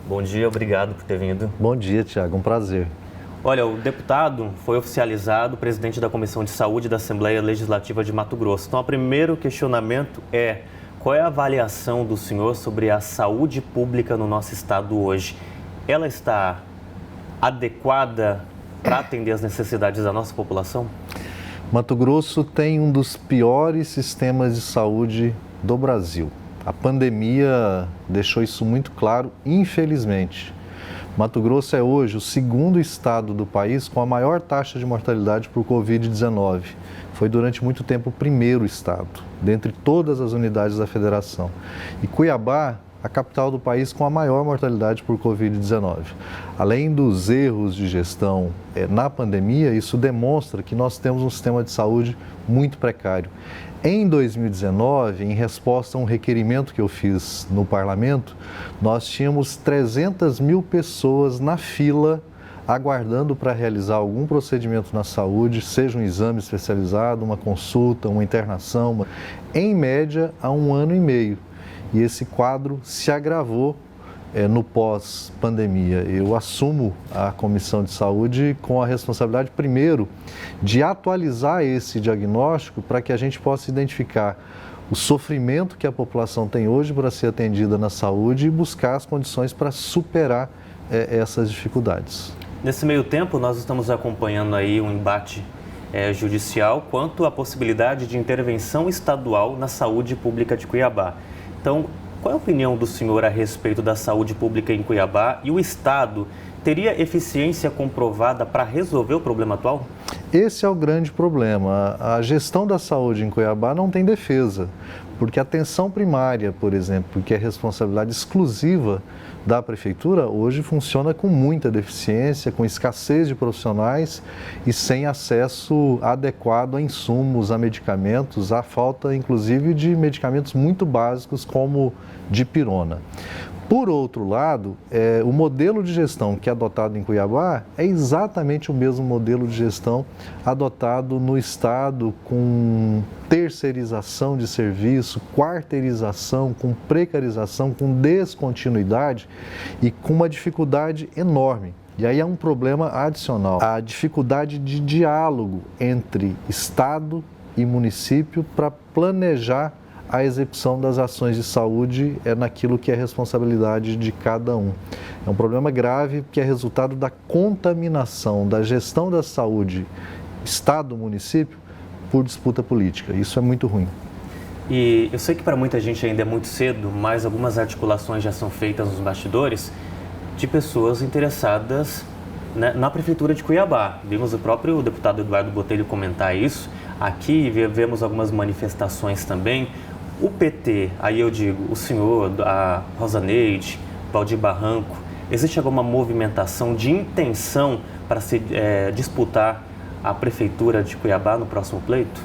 Bom dia, obrigado por ter vindo. Bom dia, Tiago, um prazer. Olha, o deputado foi oficializado presidente da Comissão de Saúde da Assembleia Legislativa de Mato Grosso. Então, o primeiro questionamento é: qual é a avaliação do senhor sobre a saúde pública no nosso estado hoje? Ela está adequada para atender as necessidades da nossa população? Mato Grosso tem um dos piores sistemas de saúde do Brasil. A pandemia deixou isso muito claro, infelizmente. Mato Grosso é hoje o segundo estado do país com a maior taxa de mortalidade por Covid-19. Foi durante muito tempo o primeiro estado, dentre todas as unidades da federação. E Cuiabá, a capital do país com a maior mortalidade por Covid-19. Além dos erros de gestão na pandemia, isso demonstra que nós temos um sistema de saúde muito precário. Em 2019, em resposta a um requerimento que eu fiz no parlamento, nós tínhamos 300 mil pessoas na fila aguardando para realizar algum procedimento na saúde, seja um exame especializado, uma consulta, uma internação, em média há 1 ano e meio. E esse quadro se agravou no pós-pandemia. Eu assumo a Comissão de Saúde com a responsabilidade, primeiro, de atualizar esse diagnóstico para que a gente possa identificar o sofrimento que a população tem hoje para ser atendida na saúde e buscar as condições para superar essas dificuldades. Nesse meio tempo, nós estamos acompanhando aí um embate judicial quanto à possibilidade de intervenção estadual na saúde pública de Cuiabá. Então, qual é a opinião do senhor a respeito da saúde pública em Cuiabá e o Estado teria eficiência comprovada para resolver o problema atual? Esse é o grande problema. A gestão da saúde em Cuiabá não tem defesa, porque a atenção primária, por exemplo, que é responsabilidade exclusiva da prefeitura, hoje funciona com muita deficiência, com escassez de profissionais e sem acesso adequado a insumos, a medicamentos, a falta inclusive de medicamentos muito básicos como dipirona. Por outro lado, o modelo de gestão que é adotado em Cuiabá é exatamente o mesmo modelo de gestão adotado no estado, com terceirização de serviço, quarteirização, com precarização, com descontinuidade e com uma dificuldade enorme. E aí é um problema adicional, a dificuldade de diálogo entre Estado e município para planejar a execução das ações de saúde naquilo que é responsabilidade de cada um. É um problema grave que é resultado da contaminação da gestão da saúde Estado-município por disputa política. Isso é muito ruim. E eu sei que para muita gente ainda é muito cedo, mas algumas articulações já são feitas nos bastidores de pessoas interessadas na Prefeitura de Cuiabá. Vimos o próprio deputado Eduardo Botelho comentar isso. Aqui vemos algumas manifestações também. O PT, aí eu digo, o senhor, a Rosa Neide, Valdir Barranco, existe alguma movimentação de intenção para se disputar a Prefeitura de Cuiabá no próximo pleito?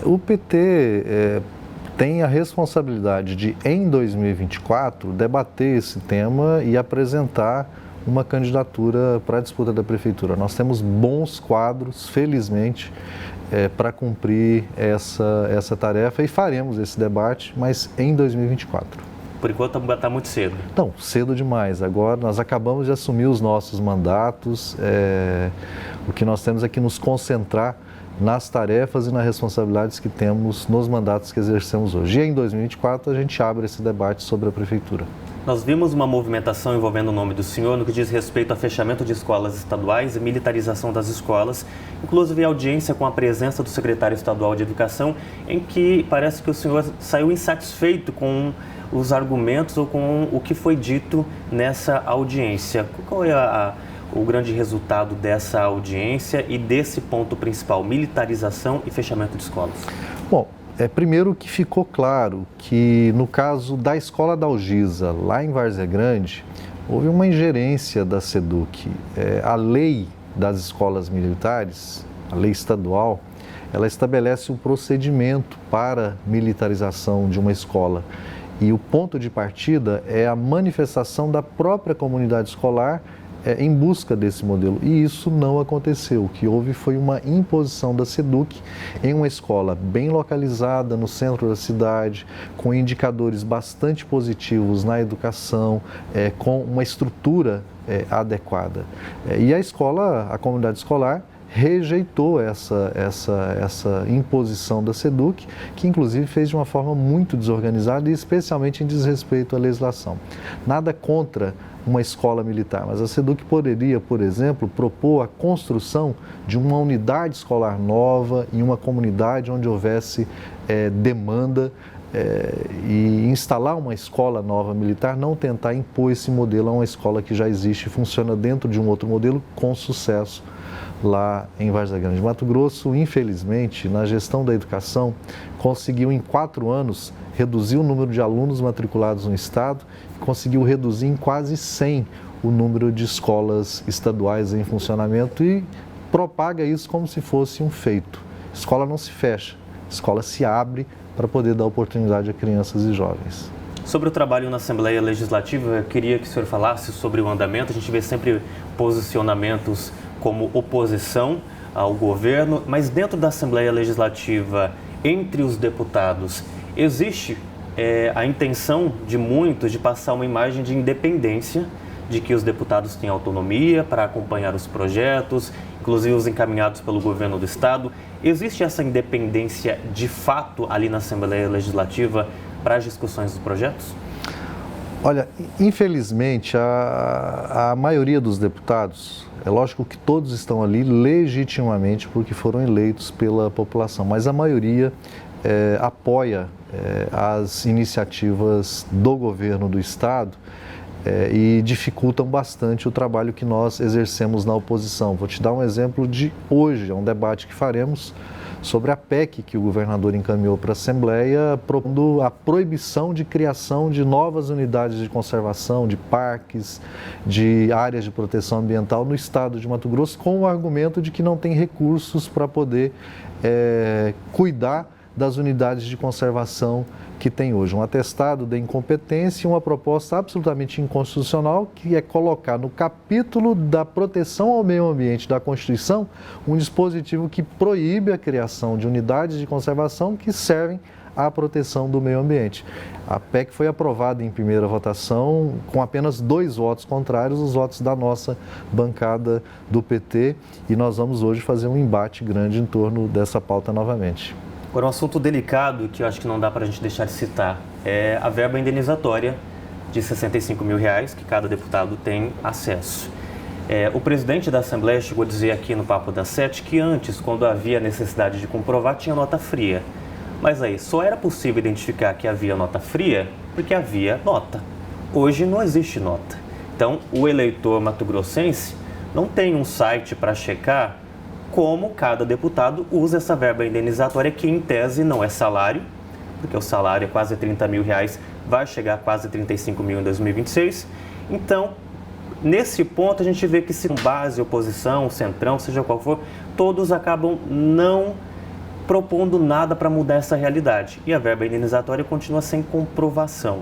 O PT tem a responsabilidade de, em 2024, debater esse tema e apresentar uma candidatura para a disputa da Prefeitura. Nós temos bons quadros, felizmente, para cumprir essa tarefa e faremos esse debate, mas em 2024. Por enquanto está muito cedo. Não, cedo demais. Agora nós acabamos de assumir os nossos mandatos, o que nós temos é que nos concentrar nas tarefas e nas responsabilidades que temos nos mandatos que exercemos hoje. E em 2024 a gente abre esse debate sobre a Prefeitura. Nós vimos uma movimentação envolvendo o nome do senhor no que diz respeito a fechamento de escolas estaduais e militarização das escolas, inclusive audiência com a presença do secretário estadual de Educação, em que parece que o senhor saiu insatisfeito com os argumentos ou com o que foi dito nessa audiência. Qual é o grande resultado dessa audiência e desse ponto principal, militarização e fechamento de escolas? Bom, primeiro que ficou claro que no caso da Escola da Algisa, lá em Várzea Grande, houve uma ingerência da SEDUC. A lei das escolas militares, a lei estadual, ela estabelece um procedimento para militarização de uma escola. E o ponto de partida é a manifestação da própria comunidade escolar em busca desse modelo. E isso não aconteceu. O que houve foi uma imposição da SEDUC em uma escola bem localizada no centro da cidade, com indicadores bastante positivos na educação, com uma estrutura adequada. E a comunidade escolar, rejeitou essa imposição da SEDUC, que inclusive fez de uma forma muito desorganizada e especialmente em desrespeito à legislação. Nada contra uma escola militar, mas a SEDUC poderia, por exemplo, propor a construção de uma unidade escolar nova em uma comunidade onde houvesse demanda e instalar uma escola nova militar, não tentar impor esse modelo a uma escola que já existe e funciona dentro de um outro modelo com sucesso lá em Várzea Grande. Mato Grosso, infelizmente, na gestão da educação, conseguiu em 4 anos reduzir o número de alunos matriculados no estado e conseguiu reduzir em quase 100 o número de escolas estaduais em funcionamento e propaga isso como se fosse um feito. Escola não se fecha, escola se abre para poder dar oportunidade a crianças e jovens. Sobre o trabalho na Assembleia Legislativa, eu queria que o senhor falasse sobre o andamento. A gente vê sempre posicionamentos como oposição ao governo, mas dentro da Assembleia Legislativa, entre os deputados, existe a intenção de muitos de passar uma imagem de independência, de que os deputados têm autonomia para acompanhar os projetos, inclusive os encaminhados pelo governo do estado. Existe essa independência de fato ali na Assembleia Legislativa para as discussões dos projetos? Olha, infelizmente, a maioria dos deputados, é lógico que todos estão ali legitimamente porque foram eleitos pela população, mas a maioria apoia as iniciativas do governo do estado e dificultam bastante o trabalho que nós exercemos na oposição. Vou te dar um exemplo de hoje, é um debate que faremos sobre a PEC que o governador encaminhou para a Assembleia, propondo a proibição de criação de novas unidades de conservação, de parques, de áreas de proteção ambiental no estado de Mato Grosso, com o argumento de que não tem recursos para poder cuidar das unidades de conservação que tem hoje. Um atestado de incompetência e uma proposta absolutamente inconstitucional, que é colocar no capítulo da proteção ao meio ambiente da Constituição um dispositivo que proíbe a criação de unidades de conservação que servem à proteção do meio ambiente. A PEC foi aprovada em primeira votação com apenas 2 votos contrários, os votos da nossa bancada do PT, e nós vamos hoje fazer um embate grande em torno dessa pauta novamente. Agora, um assunto delicado que eu acho que não dá para a gente deixar de citar é a verba indenizatória de R$65 mil que cada deputado tem acesso. O presidente da Assembleia chegou a dizer aqui no Papo das 7 que antes, quando havia necessidade de comprovar, tinha nota fria. Mas aí, só era possível identificar que havia nota fria porque havia nota. Hoje não existe nota. Então, o eleitor mato-grossense não tem um site para checar como cada deputado usa essa verba indenizatória, que em tese não é salário, porque o salário é quase R$30 mil, vai chegar a quase 35 mil em 2026. Então, nesse ponto, a gente vê que se base, oposição, centrão, seja qual for, todos acabam não propondo nada para mudar essa realidade. E a verba indenizatória continua sem comprovação.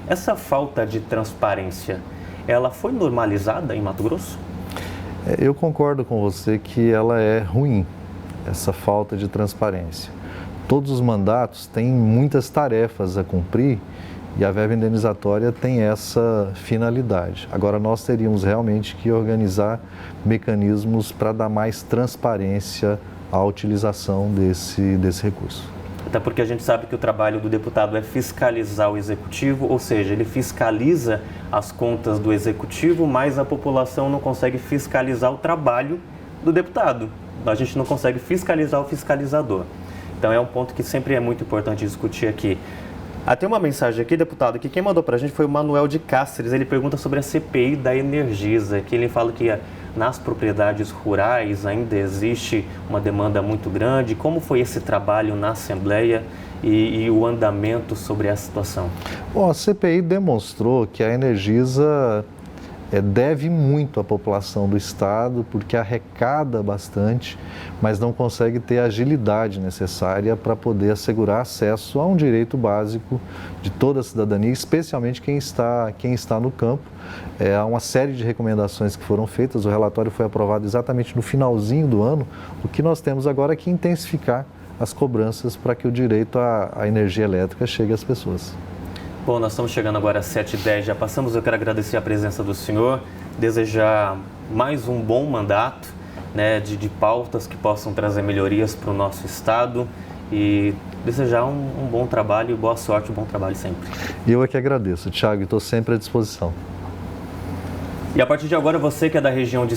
Essa falta de transparência, ela foi normalizada em Mato Grosso? Eu concordo com você que ela é ruim, essa falta de transparência. Todos os mandatos têm muitas tarefas a cumprir e a verba indenizatória tem essa finalidade. Agora, nós teríamos realmente que organizar mecanismos para dar mais transparência à utilização desse recurso. Até porque a gente sabe que o trabalho do deputado é fiscalizar o executivo, ou seja, ele fiscaliza as contas do executivo, mas a população não consegue fiscalizar o trabalho do deputado. A gente não consegue fiscalizar o fiscalizador. Então é um ponto que sempre é muito importante discutir aqui. Tem uma mensagem aqui, deputado, que quem mandou para a gente foi o Manuel de Cáceres. Ele pergunta sobre a CPI da Energisa, que ele fala que nas propriedades rurais ainda existe uma demanda muito grande. Como foi esse trabalho na Assembleia e o andamento sobre essa situação? Bom, a CPI demonstrou que a Energisa deve muito à população do estado, porque arrecada bastante, mas não consegue ter a agilidade necessária para poder assegurar acesso a um direito básico de toda a cidadania, especialmente quem está no campo. Há uma série de recomendações que foram feitas, o relatório foi aprovado exatamente no finalzinho do ano. O que nós temos agora é que intensificar as cobranças para que o direito à energia elétrica chegue às pessoas. Bom, nós estamos chegando agora às 7h10, já passamos. Eu quero agradecer a presença do senhor, desejar mais um bom mandato, né, de pautas que possam trazer melhorias para o nosso estado e desejar um bom trabalho, boa sorte, um bom trabalho sempre. Eu é que agradeço, Thiago, e estou sempre à disposição. E a partir de agora, você que é da região de